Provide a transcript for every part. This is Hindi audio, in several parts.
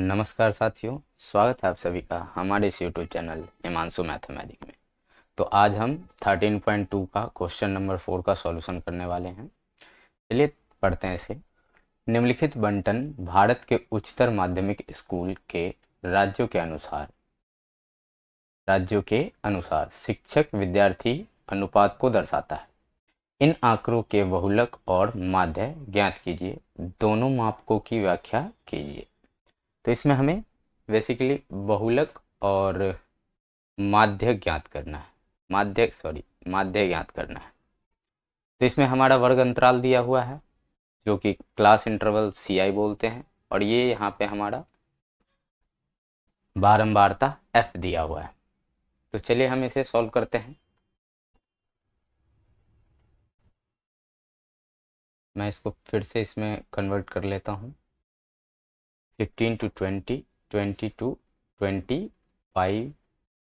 नमस्कार साथियों, स्वागत है आप सभी का हमारे इस यूट्यूब चैनल हिमांशु मैथमेटिक्स में। तो आज हम 13.2 का क्वेश्चन नंबर 4 का सॉल्यूशन करने वाले हैं। चलिए पढ़ते हैं इसे। निम्नलिखित बंटन भारत के उच्चतर माध्यमिक स्कूल के राज्यों के अनुसार शिक्षक विद्यार्थी अनुपात को दर्शाता है। इन आंकड़ों के बहुलक और माध्य ज्ञात कीजिए। दोनों मापकों की व्याख्या कीजिए। तो इसमें हमें बेसिकली बहुलक और माध्य ज्ञात करना है। माध्य ज्ञात करना है। तो इसमें हमारा वर्ग अंतराल दिया हुआ है जो कि क्लास इंटरवल CI बोलते हैं, और ये यहाँ पे हमारा बारंबारता F दिया हुआ है। तो चलिए हम इसे सॉल्व करते हैं। मैं इसको फिर से इसमें कन्वर्ट कर लेता हूँ। 15 to 20, 20 to 25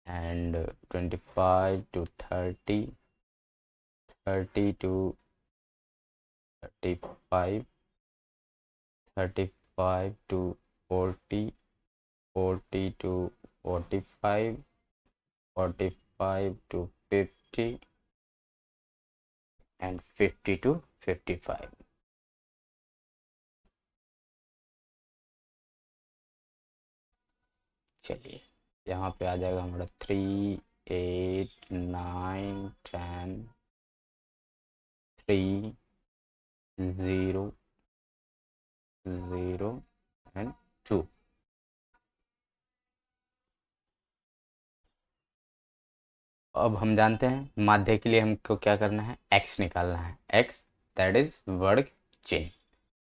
and 25 to 30, 30 to 35, 35 to 40, 40 to 45, 45 to 50 and 50 to 55। चलिए यहाँ पे आ जाएगा हमारा 3, 8, 9, 10, 3, 0, 0 एंड 2। अब हम जानते हैं माध्य के लिए हमको क्या करना है, x निकालना है। x दैट इज वर्ग चेन।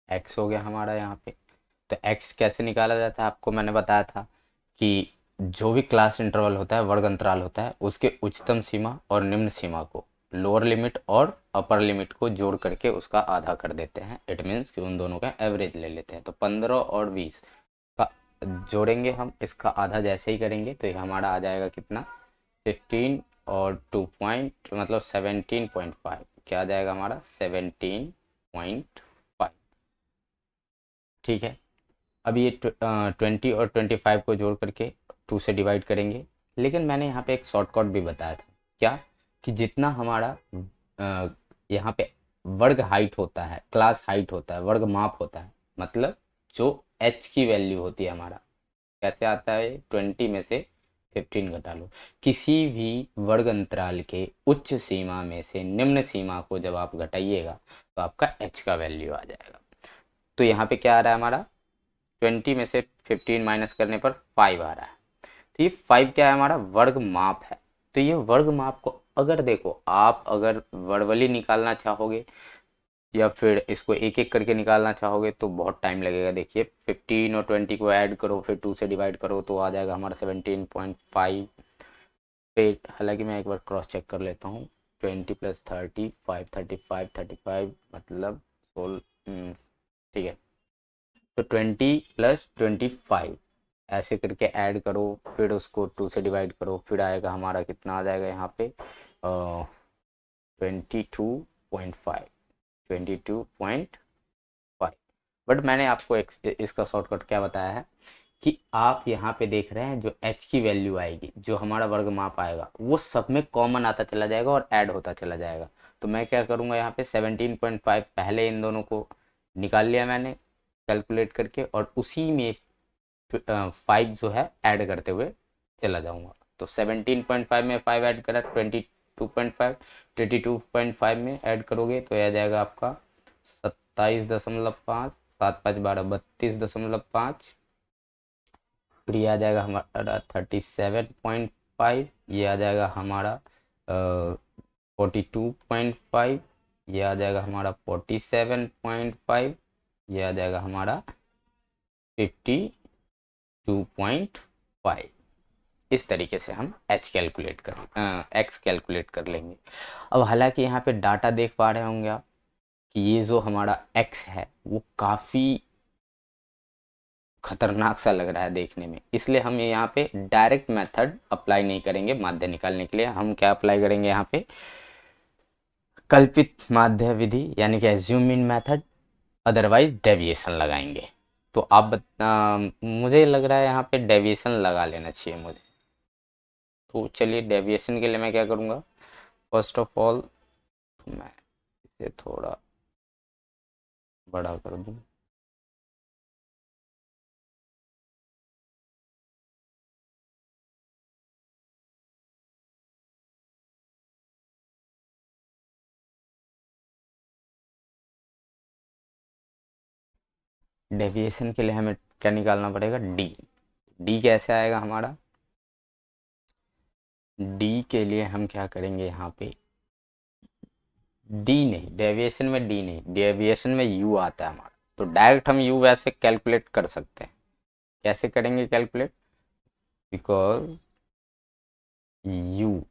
x हो गया हमारा यहाँ पे। तो x कैसे निकाला जाता है, आपको मैंने बताया था कि जो भी क्लास इंटरवल होता है, वर्ग अंतराल होता है, उसके उच्चतम सीमा और निम्न सीमा को, लोअर लिमिट और अपर लिमिट को जोड़ करके उसका आधा कर देते हैं। इट मीन्स कि उन दोनों का एवरेज ले लेते हैं। तो 15 और 20 का जोड़ेंगे हम, इसका आधा जैसे ही करेंगे तो ये हमारा आ जाएगा कितना, 15 और 2 पॉइंट मतलब 17.5। क्या आ जाएगा हमारा 17.5। ठीक है। अब ये 20 और 25 को जोड़ करके 2 से डिवाइड करेंगे। लेकिन मैंने यहाँ पे एक शॉर्टकट भी बताया था, क्या कि जितना हमारा यहाँ पे वर्ग हाइट होता है, क्लास हाइट होता है, वर्ग माप होता है, मतलब जो h की वैल्यू होती है हमारा, कैसे आता है 20 में से 15 घटा लो। किसी भी वर्ग अंतराल के उच्च सीमा में से निम्न सीमा को जब आप घटाइएगा तो आपका h का वैल्यू आ जाएगा। तो यहाँ पे क्या आ रहा है हमारा, 20 में से 15 माइनस करने पर 5 आ रहा है। तो ये 5 क्या है, हमारा वर्ग माप है। तो ये वर्ग माप को अगर देखो, आप अगर वर्बली निकालना चाहोगे या फिर इसको एक एक करके निकालना चाहोगे तो बहुत टाइम लगेगा। देखिए 15 और 20 को ऐड करो, फिर 2 से डिवाइड करो तो आ जाएगा हमारा 17.5। फिर हालांकि मैं एक बार क्रॉस चेक कर लेता हूँ। 20 प्लस 30, 5, 35, 35 मतलब 16। ठीक है। तो 20 प्लस 25 ऐसे करके ऐड करो, फिर उसको 2 से डिवाइड करो, फिर आएगा हमारा कितना आ जाएगा यहाँ पे 22.5, 22.5। बट मैंने आपको इसका शॉर्टकट क्या बताया है कि आप यहाँ पे देख रहे हैं जो h की वैल्यू आएगी, जो हमारा वर्ग माप आएगा, वो सब में कॉमन आता चला जाएगा और ऐड होता चला जाएगा। तो मैं क्या करूँगा, यहाँ पे 17.5 पहले इन दोनों को निकाल लिया मैंने कैलकुलेट करके, और उसी में 5 जो है ऐड करते हुए चला जाऊँगा। तो 17.5 में 5 ऐड करा, 22.5, 22.5 में ऐड करोगे तो आ जाएगा आपका 27.5, 7×5 = 32.5। फिर ये आ जाएगा हमारा 37.5, ये आ जाएगा हमारा 42.5, ये आ जाएगा हमारा 47.5, ये आ जाएगा हमारा 52.5। इस तरीके से हम x कैलकुलेट कर लेंगे। अब हालांकि यहाँ पे डाटा देख पा रहे होंगे आप कि ये जो हमारा x है वो काफ़ी खतरनाक सा लग रहा है देखने में, इसलिए हम यहाँ पे डायरेक्ट मेथड अप्लाई नहीं करेंगे माध्य निकालने के लिए। हम क्या अप्लाई करेंगे यहाँ पे, कल्पित माध्य विधि यानी कि assume mean method, otherwise deviation लगाएंगे। तो मुझे लग रहा है यहाँ पे डेविएशन लगा लेना चाहिए मुझे। तो चलिए डेविएशन के लिए मैं क्या करूँगा, फर्स्ट ऑफ ऑल मैं इसे थोड़ा बड़ा कर दूँ। डेविएशन के लिए हमें क्या निकालना पड़ेगा, डी। डी कैसे आएगा हमारा, डी के लिए हम क्या करेंगे यहाँ पे, डी नहीं, डेविएशन में डी नहीं, डेविएशन में यू आता है हमारा। तो डायरेक्ट हम यू वैसे कैलकुलेट कर सकते हैं। कैसे करेंगे कैलकुलेट, बिकॉज यू,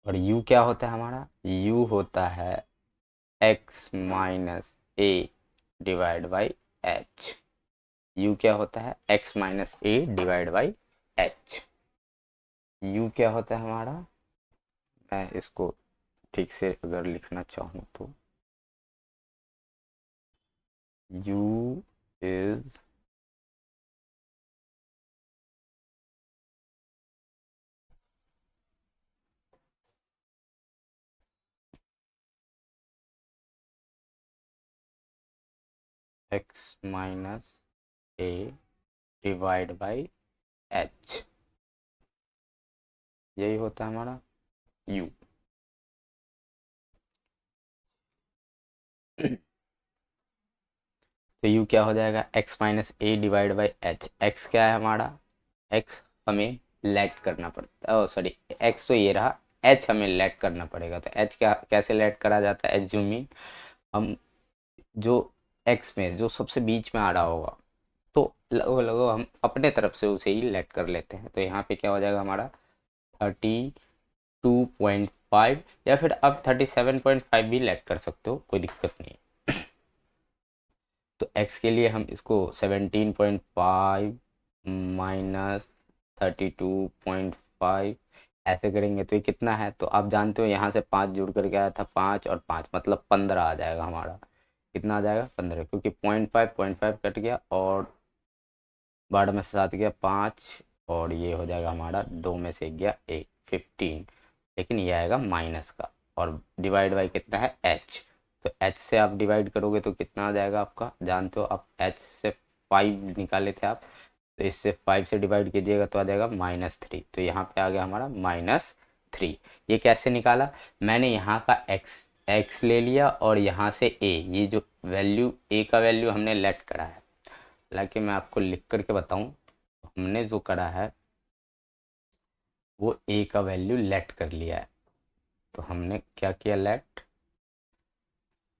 और यू क्या होता है हमारा, यू होता है x minus A divide by H. You क्या होता है, x minus A divide by H. You क्या होता है हमारा, मैं इसको ठीक से अगर लिखना चाहूँ तो you is x minus A divide by H, यही होता है हमारा यू। तो यू क्या हो जाएगा, x minus A divide by H. X क्या है हमारा, एक्स हमें लेट करना पड़ता है, ओ सॉरी, एक्स तो ये रहा, एच हमें लेट करना पड़ेगा। तो एच क्या कैसे लेट करा जाता है, एच मीन हम जो एक्स में जो सबसे बीच में आ रहा होगा, तो लगो लगो हम अपने तरफ से उसे ही लेट कर लेते हैं। तो यहाँ पे क्या हो जाएगा हमारा 32.5, या फिर अब 37.5 भी लेट कर सकते हो, कोई दिक्कत नहीं। तो x के लिए हम इसको 17.5 माइनस 32.5 ऐसे करेंगे तो ये कितना है, तो आप जानते हो यहाँ से 5 जुड़ करके आया था, 5 और 5 मतलब 15 आ जाएगा हमारा। कितना आ जाएगा 15, क्योंकि 0.5 कट गया और 12 में से 7 गया 5, और ये हो जाएगा हमारा 2 में से 1 गया 1, 15। लेकिन ये आएगा माइनस का, और डिवाइड बाई कितना है एच। तो एच से आप डिवाइड करोगे तो कितना आ जाएगा आपका, जानते हो आप एच से 5 निकाले थे आप, तो इससे 5 से डिवाइड कीजिएगा तो आ जाएगा -3। तो यहाँ पे आ गया हमारा -3। ये कैसे निकाला, मैंने यहाँ का एक्स ले लिया और यहाँ से ए, ये जो वैल्यू ए का वैल्यू हमने लेट करा है। हालांकि मैं आपको लिख करके बताऊं, हमने जो करा है वो ए का वैल्यू लेट कर लिया है। तो हमने क्या किया, लेट,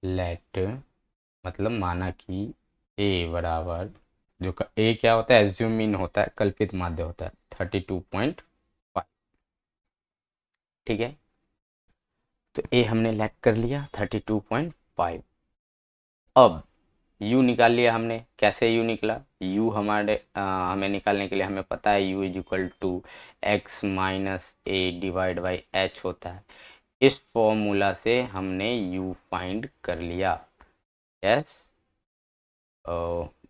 लेट मतलब माना कि ए बराबर, जो ए क्या होता है, एज्यूम मीन होता है, कल्पित माध्य होता है 32.5। ठीक है, तो ए हमने लेट कर लिया 32.5। अब यू निकाल लिया हमने, कैसे यू निकला, यू हमें निकालने के लिए हमें पता है U is equal to X minus A divide by H होता है। इस फॉर्मूला से हमने यू फाइंड कर लिया। यस,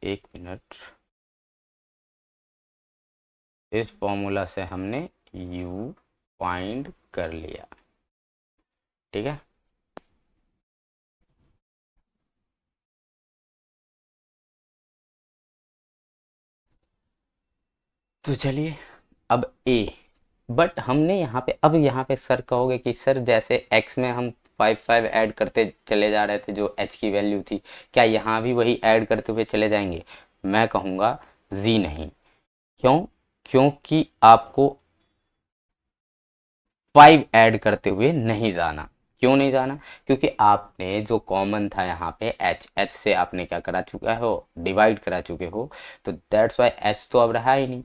एक मिनट, इस फॉर्मूला से हमने यू फाइंड कर लिया। ठीक है, तो चलिए अब ए, बट हमने यहाँ पे, अब यहाँ पे सर कहोगे कि सर जैसे x में हम 5 ऐड करते चले जा रहे थे जो h की वैल्यू थी, क्या यहाँ भी वही ऐड करते हुए चले जाएंगे, मैं कहूँगा जी नहीं। क्यों, क्योंकि आपको 5 ऐड करते हुए नहीं जाना। क्यों नहीं जाना, क्योंकि आपने जो कॉमन था यहाँ पे h से आपने क्या करा चुका हो, डिवाइड करा चुके हो। तो दैट्स वाई h तो अब रहा ही नहीं,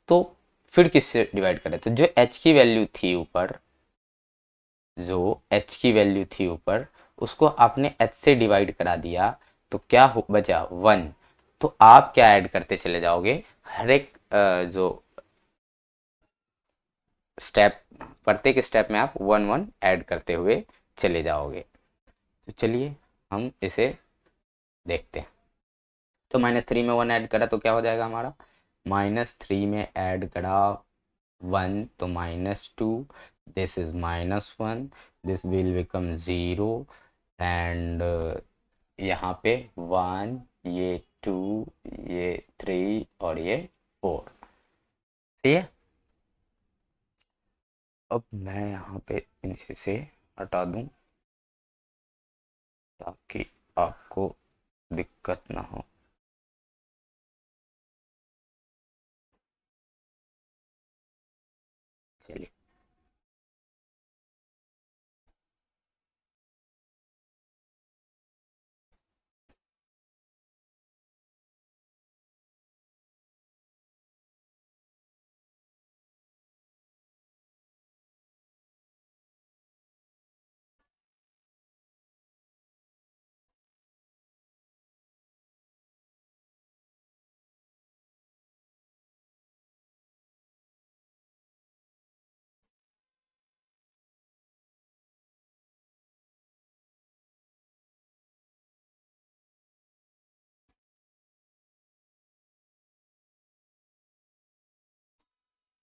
तो फिर किससे डिवाइड करें, तो जो h की वैल्यू थी ऊपर, जो h की वैल्यू थी ऊपर, उसको आपने h से डिवाइड करा दिया, तो क्या हो बचा 1। तो आप क्या ऐड करते चले जाओगे, हर एक जो स्टेप, प्रत्येक स्टेप में आप 1 1 ऐड करते हुए चले जाओगे। तो चलिए हम इसे देखते हैं। तो -3 में 1 ऐड करा तो क्या हो जाएगा हमारा, -3 में ऐड करा 1 तो -2, this is -1, this will become 0 and यहाँ पे 1, ये 2, ये 3 और ये 4। ठीक है, अब मैं यहाँ पे इनसे से हटा दूं ताकि आपको दिक्कत ना हो। चलिए,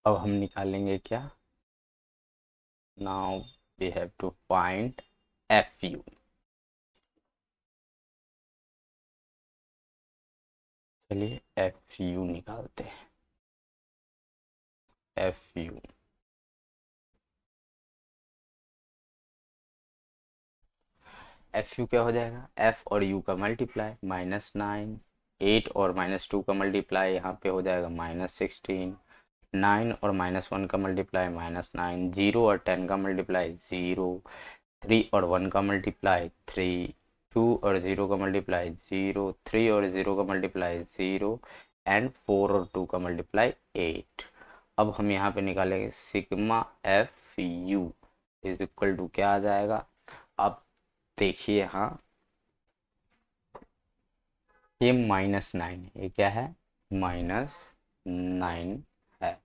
अब हम निकालेंगे क्या, now we have to find F U. चलिए एफ यू निकालते हैं। एफ यू, एफ यू क्या हो जाएगा, एफ और यू का मल्टीप्लाई -9, 8 और -2 का मल्टीप्लाई यहाँ पे हो जाएगा -16, 9 और -1 का मल्टीप्लाई -9, 0 और 10 का मल्टीप्लाई 0, 3 और 1 का मल्टीप्लाई 3, 2 और 0 का मल्टीप्लाई 0, 3 और 0 का मल्टीप्लाई 0 एंड 4 और 2 का मल्टीप्लाई 8। अब हम यहाँ पे निकालेंगे sigma F U is equal to क्या आ जाएगा। अब देखिए यहाँ, ये -9 है, ये क्या है, -9 है,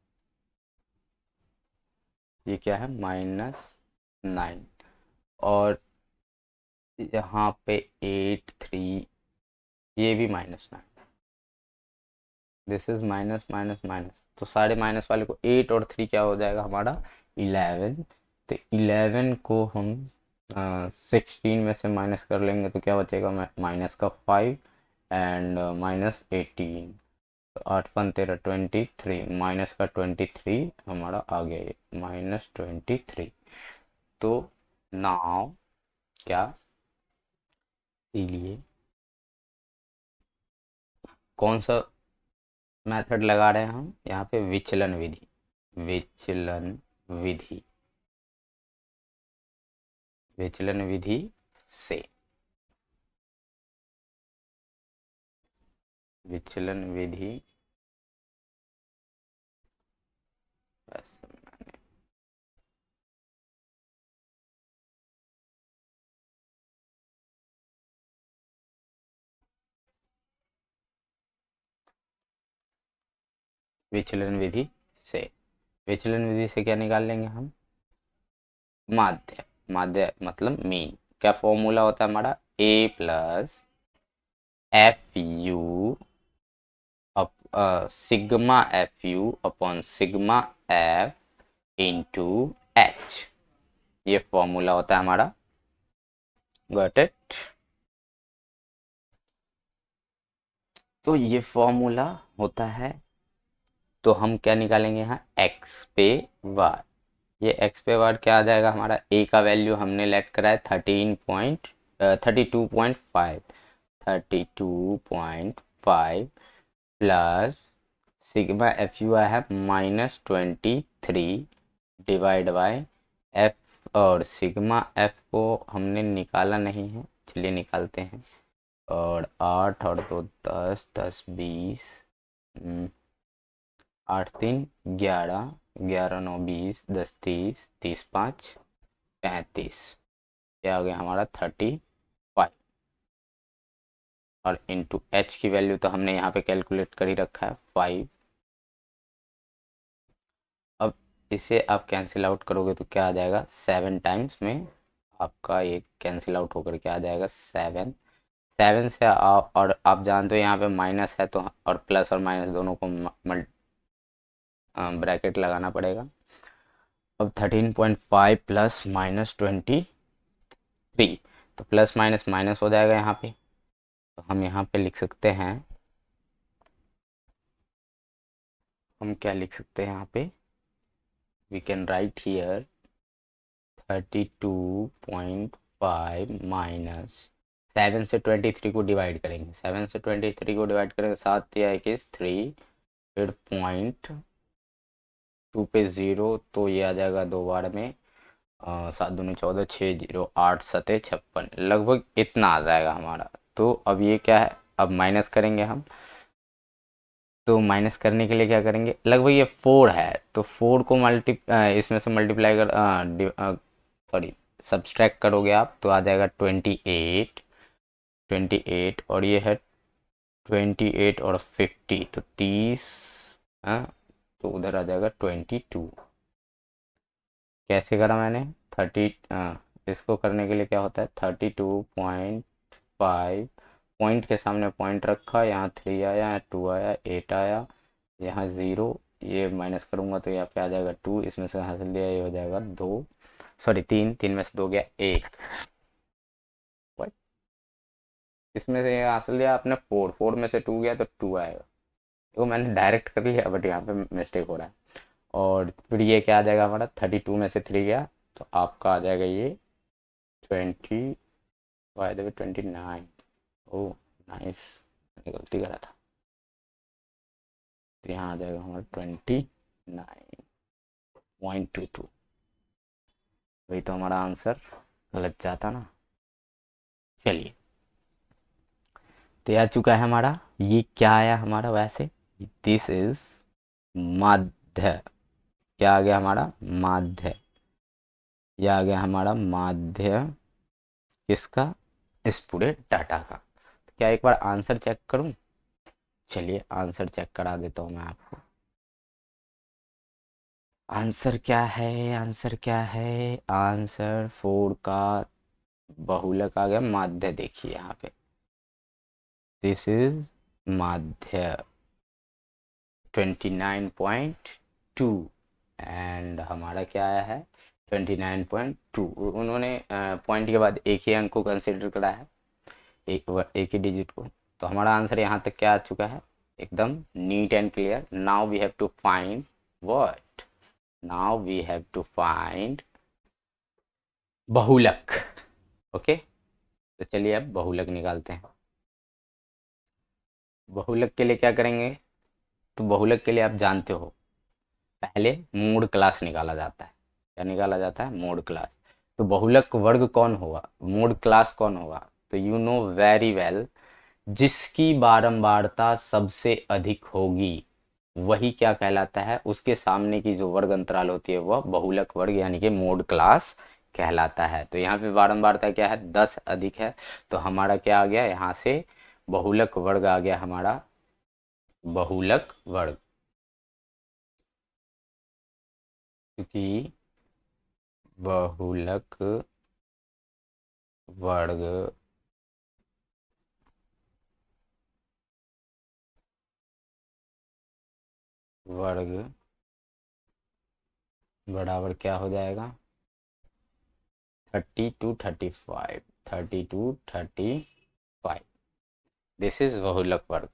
ये क्या है, -9 और यहाँ पे 8 3, ये भी -9, this is minus minus minus, तो सारे माइनस वाले को 8 और 3 क्या हो जाएगा हमारा 11। तो 11 को हम 16 में से माइनस कर लेंगे तो क्या बचेगा, माइनस का 5 एंड -18, तो 8 × 13 = 23, माइनस का 23 हमारा आ गया, ये -23। तो नाउ क्या, इसीलिए कौन सा मेथड लगा रहे हैं हम यहाँ पे, विचलन विधि, विचलन विधि, विचलन विधि से, विचलन विधि, विचलन विधि से, विचलन विधि से क्या निकाल लेंगे हम, माध्य, माध्य मतलब मीन। क्या फॉर्मूला होता है हमारा, A plus F U sigma F U upon sigma F into H, ये फॉर्मूला होता है हमारा। Got it. तो ये फॉर्मूला होता है, तो हम क्या निकालेंगे यहाँ, एक्स पे वार, ये एक्स पे वार क्या आ जाएगा हमारा, ए का वैल्यू हमने लेट करा है 32.5, 32.5 प्लस सिग्मा एफ यू आई है -23 डिवाइड बाय एफ, और सिग्मा एफ को हमने निकाला नहीं है, चलिए निकालते हैं। और 8 और 2 10, 10 20, 8 3 11, 11 9 20, 10 30, 30 5 35, ये आ गया हमारा 35। और इंटू एच की वैल्यू तो हमने यहाँ पे कैलकुलेट कर ही रखा है 5। अब इसे आप कैंसिल आउट करोगे तो क्या आ जाएगा, 7 टाइम्स में आपका ये कैंसिल आउट होकर क्या आ जाएगा, 7 7 से और आप जानते हो यहाँ पे माइनस है तो और प्लस और माइनस दोनों को ब्रैकेट लगाना पड़ेगा। अब 13.5 प्लस माइनस 23, तो प्लस माइनस माइनस हो जाएगा यहाँ पे, तो हम यहाँ पे लिख सकते हैं, हम क्या लिख सकते हैं यहाँ पे, we can write here 32.5 minus 7 से 23 को डिवाइड करेंगे, 7 से 23 को डिवाइड करेंगे, 7 या 21 3, फिर पॉइंट 2 पे 0, तो ये आ जाएगा दो बार में, 7 दूनी 14, 6 0 8 7 56, लगभग इतना आ जाएगा हमारा। तो अब ये क्या है, अब माइनस करेंगे हम, तो माइनस करने के लिए क्या करेंगे, लगभग ये 4 है, तो 4 को इसमें से मल्टीप्लाई कर सॉरी सब्सट्रैक्ट करोगे आप तो आ जाएगा 28, 28 और ये है 28 और 50, तो 30, हाँ, तो उधर आ जाएगा 22। कैसे करा मैंने, 30, इसको करने के लिए क्या होता है, 32.5, पॉइंट के सामने पॉइंट रखा, यहाँ 3 आया, यहाँ 2 आया, 8 आया, यहाँ 0, ये माइनस करूँगा तो यहाँ पे आ जाएगा 2, इसमें से हासिल लिया ये हो जाएगा 2, सॉरी 3, 3 में से 2 गया 1, इसमें से ये हासिल लिया आपने 4, 4 में से 2 गया तो 2 आएगा, तो मैंने डायरेक्ट कर लिया बट यहाँ पे मिस्टेक हो रहा है। और फिर ये क्या आ जाएगा हमारा, 32 में से 3 गया तो आपका आ जाएगा ये 20, by the way 29, oh nice, मैंने गलती करा था, तो यहाँ आ जाएगा हमारा 29.22, वही तो हमारा आंसर गलत जाता ना। चलिए, तो आ चुका है हमारा, ये क्या आया हमारा वैसे, दिस इज माध्य, क्या आ गया हमारा, माध्य, यह आ गया हमारा माध्य किसका, इस पूरे डाटा का। तो क्या एक बार आंसर चेक करूं, चलिए आंसर चेक करा देता हूं मैं आपको। आंसर क्या है, आंसर क्या है, आंसर 4 का बहुलक आ गया माध्य, देखिए यहाँ पे दिस इज माध्य 29.2 एंड हमारा क्या आया है 29.2, उन्होंने पॉइंट के बाद एक ही अंक को कंसिडर करा है, एक ही डिजिट को, तो हमारा आंसर यहाँ तक क्या आ चुका है, एकदम neat and clear. Now we have to find what, now we have to find बहुलक, ओके, तो चलिए अब बहुलक निकालते हैं। बहुलक के लिए क्या करेंगे, तो बहुलक के लिए आप जानते हो पहले मोड क्लास निकाला जाता है, क्या निकाला जाता है, मोड क्लास। तो बहुलक वर्ग कौन होगा, मोड क्लास कौन होगा, तो यू नो वेरी वेल, जिसकी बारंबारता सबसे अधिक होगी वही क्या कहलाता है, उसके सामने की जो वर्ग अंतराल होती है वह बहुलक वर्ग यानी कि मोड क्लास कहलाता है। तो यहाँ पे बारंबारता क्या है, 10 अधिक है, तो हमारा क्या आ गया यहाँ से, बहुलक वर्ग आ गया हमारा, बहुलक वर्ग, क्योंकि बहुलक वर्ग वर्ग बराबर क्या हो जाएगा, 30 to 35, 30 to 35, दिस इज बहुलक वर्ग।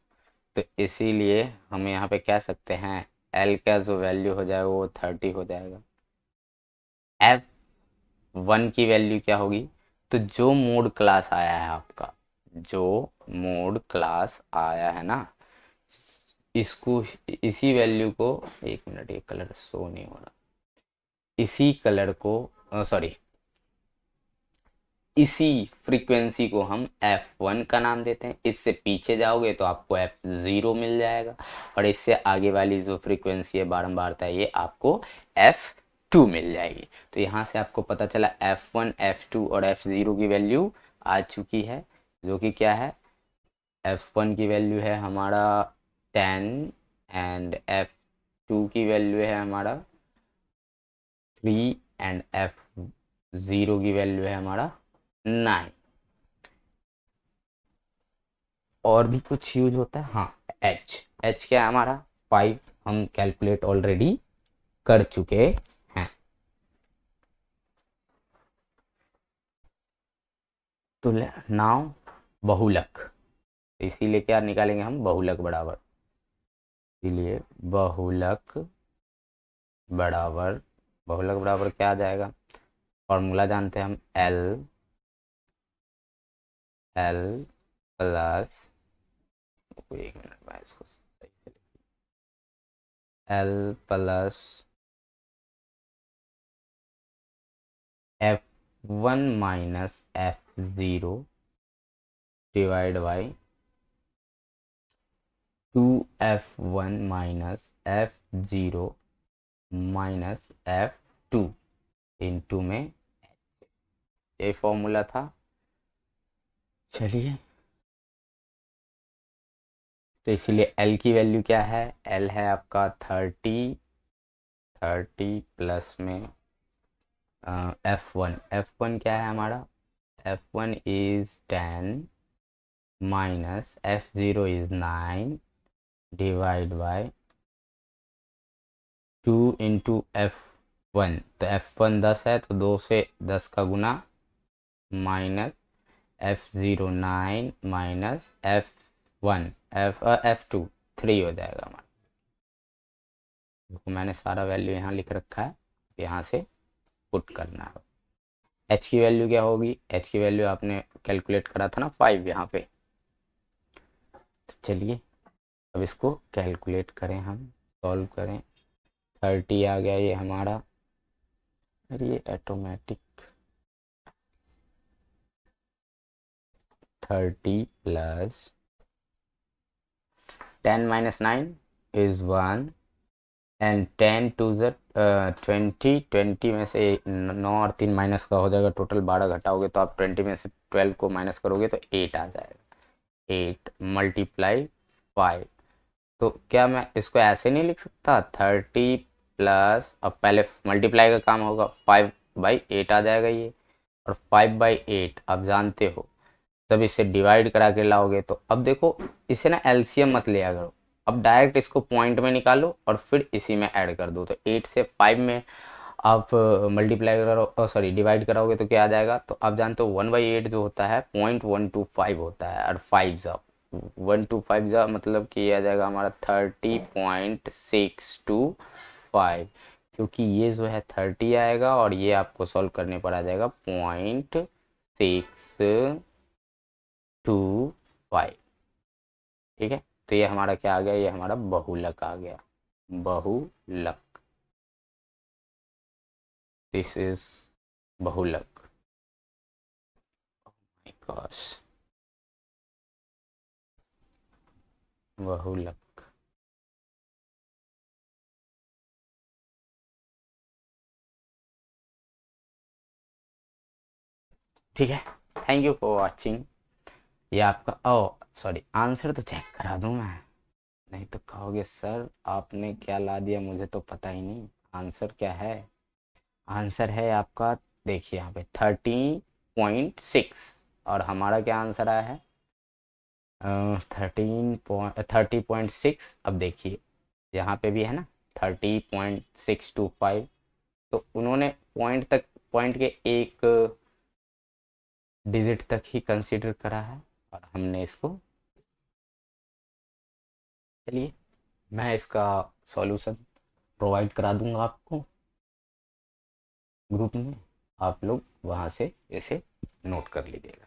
तो इसीलिए हम यहाँ पे कह सकते हैं एल का जो वैल्यू हो जाएगा वो 30 हो जाएगा। एफ 1 की वैल्यू क्या होगी, तो जो मोड क्लास आया है आपका, जो मोड क्लास आया है ना, इसको, इसी वैल्यू को, एक मिनट ये कलर शो नहीं हो रहा, इसी कलर को, सॉरी इसी फ्रीक्वेंसी को हम F1 का नाम देते हैं। इससे पीछे जाओगे तो आपको F0 मिल जाएगा, और इससे आगे वाली जो फ्रीक्वेंसी है बारंबारता है ये आपको F2 मिल जाएगी। तो यहाँ से आपको पता चला F1, F2 और F0 की वैल्यू आ चुकी है, जो कि क्या है, F1 की वैल्यू है हमारा 10 एंड F2 की वैल्यू है हमारा 3 एंड F0 की वैल्यू है हमारा 9। और भी कुछ यूज होता है। हाँ, एच क्या है हमारा 5, हम कैलकुलेट ऑलरेडी कर चुके हैं। तो नाउ बहुलक, इसीलिए क्या निकालेंगे हम, बहुलक बराबर, इसीलिए बराबर बहुलक बराबर क्या आ जाएगा, फॉर्मूला जानते हैं हम, एल प्लस, एक मिनट में इसको सही से, L plus F1 minus F0 divide by 2F1 minus F0 minus F2 into में, ये फॉर्मूला था। चलिए, तो इसीलिए L की वैल्यू क्या है, L है आपका 30 प्लस में F1 क्या है हमारा, F1 is 10 minus F0 is 9 divide by 2 into F1, तो F1 10 है तो 2 से 10 का गुना, minus F0 9 minus F1 F2 3 हो जाएगा हमारा। मैंने सारा वैल्यू यहाँ लिख रखा है, यहाँ से पुट करना है। एच की वैल्यू क्या होगी, एच की वैल्यू आपने कैलकुलेट करा था ना 5 यहाँ पे। तो चलिए अब इसको कैलकुलेट करें, हम सॉल्व करें। 30 आ गया ये हमारा, अरे ये automatic, 30 plus 10 minus 9 is 1 and 10 twos 20, 20 में से 9 और 3 माइनस का हो जाएगा, टोटल 12 घटाओगे तो आप 20 में से 12 को माइनस करोगे तो 8 आ जाएगा। 8 मल्टीप्लाई 5, तो क्या मैं इसको ऐसे नहीं लिख सकता, 30 प्लस, अब पहले मल्टीप्लाई का काम होगा, 5/8 आ जाएगा ये, और 5/8 आप जानते हो, तब इसे डिवाइड करा के लाओगे तो अब देखो, इसे ना एलसीएम मत लिया करो, अब डायरेक्ट इसको पॉइंट में निकालो और फिर इसी में ऐड कर दो, तो 8 से 5 में आप मल्टीप्लाई करो, सॉरी डिवाइड कराओगे तो क्या आ जाएगा, तो आप जानते हो 1/8 जो होता है 0.125 होता है, और 5 जा 125 जा मतलब कि आ जाएगा हमारा 30.625, क्योंकि ये जो है 30 आएगा और ये आपको सॉल्व करने पर आ जाएगा 0.625। ठीक है, तो ये हमारा क्या आ गया, ये हमारा बहुलक आ गया, बहुलक, दिस इज बहुलक। गॉश, बहुलक। ठीक है, थैंक यू फॉर वाचिंग। ये आपका, ओ सॉरी, आंसर तो चेक करा दूं मैं, नहीं तो कहोगे सर आपने क्या ला दिया, मुझे तो पता ही नहीं। आंसर क्या है, आंसर है आपका, देखिए यहाँ पे 30.6, और हमारा क्या आंसर आया है 30.6। अब देखिए यहाँ पे भी है ना 30.625, तो उन्होंने पॉइंट के एक डिजिट तक ही कंसीडर करा है, और हमने इसको, चलिए मैं इसका सॉल्यूशन प्रोवाइड करा दूंगा आपको ग्रुप में, आप लोग वहाँ से इसे नोट कर लीजिएगा।